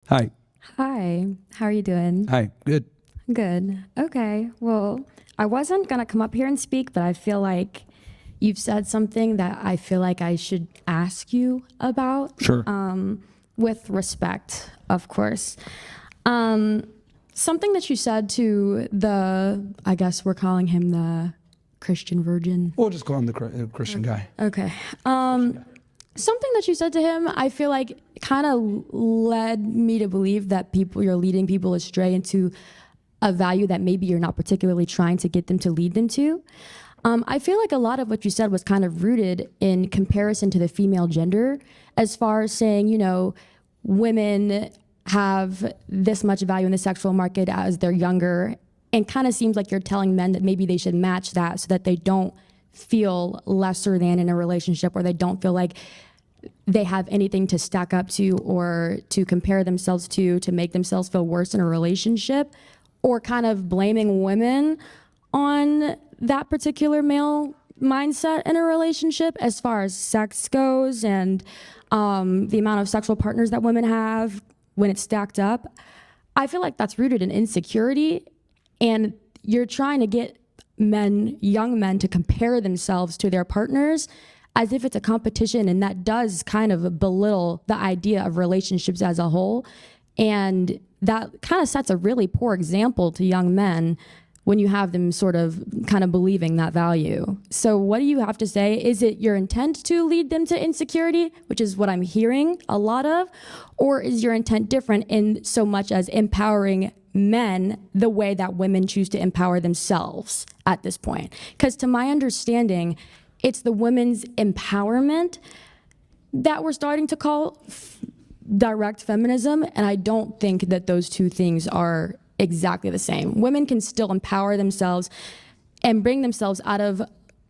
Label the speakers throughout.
Speaker 1: Hi.
Speaker 2: Hi, how are you doing?
Speaker 1: Hi. Good.
Speaker 2: Good. Okay. Well, I wasn't going to come up here and speak, but I feel like you've said something that I feel like I should ask you about
Speaker 1: Sure.
Speaker 2: with respect, of course. Um, Something that you said to I guess we're calling him the Christian virgin.
Speaker 1: We'll just call him the Christian guy.
Speaker 2: Okay. Something that you said to him, I feel like kind of led me to believe that you're leading people astray into a value that maybe you're not particularly trying to get them to lead them to. I feel like a lot of what you said was kind of rooted in comparison to the female gender, as far as saying, women have this much value in the sexual market as they're younger, and kind of seems like you're telling men that maybe they should match that so that they don't feel lesser than in a relationship, or they don't feel like they have anything to stack up to or to compare themselves to make themselves feel worse in a relationship, or kind of blaming women on that particular male mindset in a relationship as far as sex goes, and the amount of sexual partners that women have when it's stacked up. I feel like that's rooted in insecurity, and you're trying to get young men to compare themselves to their partners as if it's a competition, and that does kind of belittle the idea of relationships as a whole. And that kind of sets a really poor example to young men when you have them sort of kind of believing that value. So what do you have to say? Is it your intent to lead them to insecurity, which is what I'm hearing a lot of, or is your intent different in so much as empowering men the way that women choose to empower themselves at this point? Because to my understanding, it's the women's empowerment that we're starting to call direct feminism, and I don't think that those two things are exactly the same. Women can still empower themselves and bring themselves out of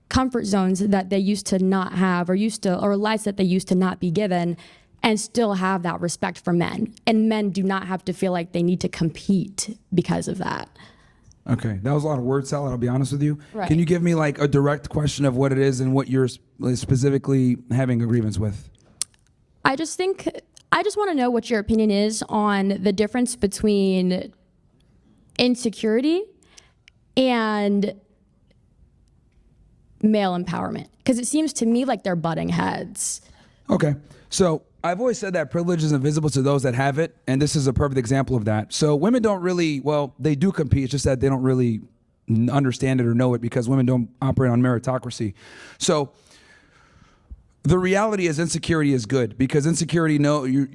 Speaker 2: comfort zones that they used to not have, or lives that they used to not be given, and still have that respect for men. And men do not have to feel like they need to compete because of that.
Speaker 1: Okay, that was a lot of word salad, I'll be honest with you.
Speaker 2: Right.
Speaker 1: Can you give me like a direct question of what it is and what you're specifically having a grievance with?
Speaker 2: I just want to know what your opinion is on the difference between insecurity and male empowerment, because it seems to me like they're butting heads.
Speaker 1: Okay, so I've always said that privilege is invisible to those that have it, and this is a perfect example of that. So women don't really, well, they do compete, it's just that they don't really understand it or know it because women don't operate on meritocracy. So the reality is insecurity is good, because insecurity, when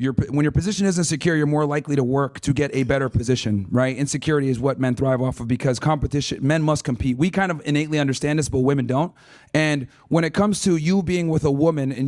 Speaker 1: your position is insecure, you're more likely to work to get a better position, right? Insecurity is what men thrive off of, because competition, men must compete. We kind of innately understand this, but women don't. And when it comes to you being with a woman and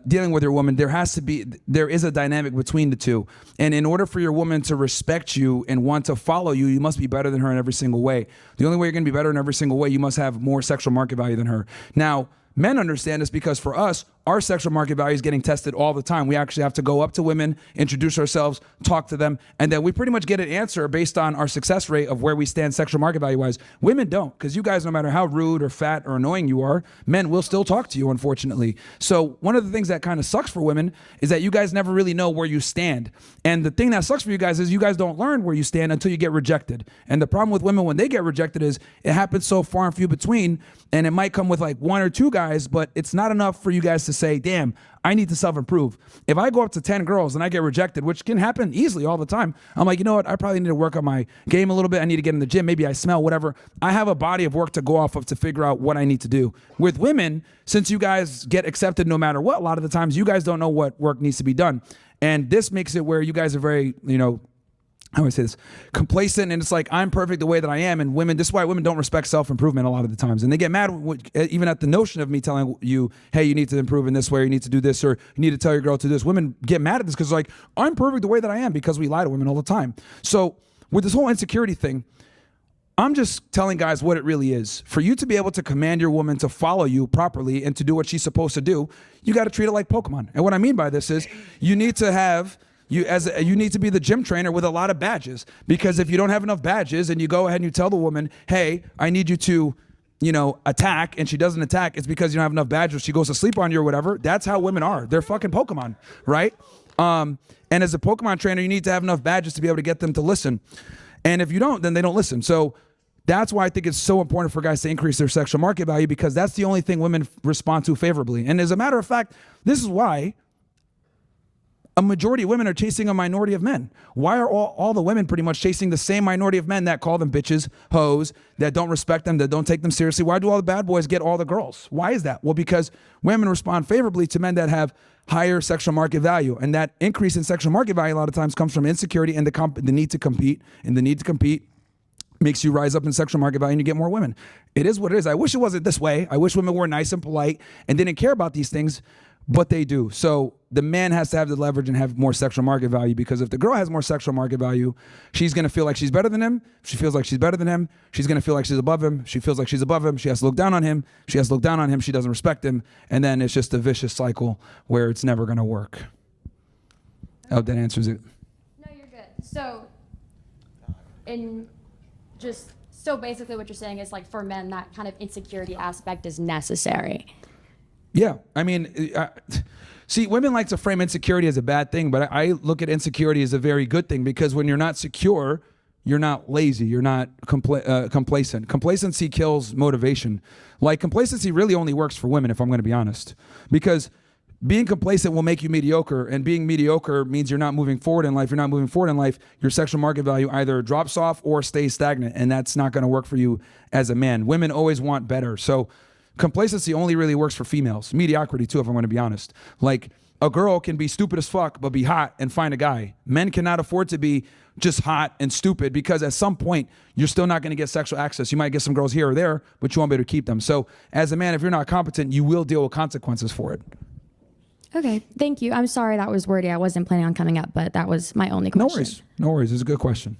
Speaker 1: dealing with your woman, there is a dynamic between the two. And in order for your woman to respect you and want to follow you, you must be better than her in every single way. The only way you're going to be better in every single way, you must have more sexual market value than her. Now, men understand this because for us, our sexual market value is getting tested all the time. We actually have to go up to women, introduce ourselves, talk to them, and then we pretty much get an answer based on our success rate of where we stand sexual market value-wise. Women don't, because you guys, no matter how rude or fat or annoying you are, men will still talk to you, unfortunately. So one of the things that kind of sucks for women is that you guys never really know where you stand. And the thing that sucks for you guys is you guys don't learn where you stand until you get rejected. And the problem with women when they get rejected is it happens so far and few between, and it might come with like one or two guys, but it's not enough for you guys to say, damn, I need to self-improve. If I go up to 10 girls and I get rejected, which can happen easily all the time, I'm like, you know what? I probably need to work on my game a little bit. I need to get in the gym. Maybe I smell, whatever. I have a body of work to go off of to figure out what I need to do. With women, since you guys get accepted no matter what, a lot of the times you guys don't know what work needs to be done. And this makes it where you guys are very, how do I say this, complacent, and it's like, I'm perfect the way that I am. And women, this is why women don't respect self-improvement a lot of the times. And they get mad even at the notion of me telling you, hey, you need to improve in this way, or you need to do this, or you need to tell your girl to do this. Women get mad at this because like, I'm perfect the way that I am, because we lie to women all the time. So with this whole insecurity thing, I'm just telling guys what it really is. For you to be able to command your woman to follow you properly and to do what she's supposed to do, you got to treat it like Pokemon. And what I mean by this is you need to have you need to be the gym trainer with a lot of badges, because if you don't have enough badges and you go ahead and you tell the woman, hey, I need you to attack, and she doesn't attack, it's because you don't have enough badges. She goes to sleep on you or whatever. That's how women are. They're fucking Pokemon, right? And as a Pokemon trainer, you need to have enough badges to be able to get them to listen. And if you don't, then they don't listen. So that's why I think it's so important for guys to increase their sexual market value, because that's the only thing women respond to favorably. And as a matter of fact, this is why a majority of women are chasing a minority of men. Why are all the women pretty much chasing the same minority of men that call them bitches, hoes, that don't respect them, that don't take them seriously? Why do all the bad boys get all the girls? Why is that? Well, because women respond favorably to men that have higher sexual market value. And that increase in sexual market value a lot of times comes from insecurity and the need to compete. And the need to compete makes you rise up in sexual market value and you get more women. It is what it is. I wish it wasn't this way. I wish women were nice and polite and didn't care about these things, but they do. So the man has to have the leverage and have more sexual market value, because if the girl has more sexual market value, she's going to feel like she's better than him. She feels like she's better than him. She's going to feel like she's above him. She feels like she's above him. She has to look down on him. She has to look down on him. She doesn't respect him. And then it's just a vicious cycle where it's never going to work. I hope that answers it.
Speaker 2: No, you're good. So basically what you're saying is, like, for men, that kind of insecurity aspect is necessary.
Speaker 1: Yeah, I mean, see, women like to frame insecurity as a bad thing, but I look at insecurity as a very good thing, because when you're not secure, you're not lazy, you're not complacent. Complacency kills motivation. Like, complacency really only works for women, if I'm going to be honest, because being complacent will make you mediocre, and being mediocre means you're not moving forward in life. You're not moving forward in life, your sexual market value either drops off or stays stagnant, and that's not going to work for you as a man. Women always want better. So complacency only really works for females. Mediocrity too, if I'm going to be honest. Like, a girl can be stupid as fuck but be hot and find a guy. Men cannot afford to be just hot and stupid, because at some point you're still not going to get sexual access. You might get some girls here or there, but you won't be able to keep them. So as a man, if you're not competent, you will deal with consequences for it.
Speaker 2: Okay, thank you. I'm sorry that was wordy. I wasn't planning on coming up, but that was my only question.
Speaker 1: No worries. No worries. It's a good question.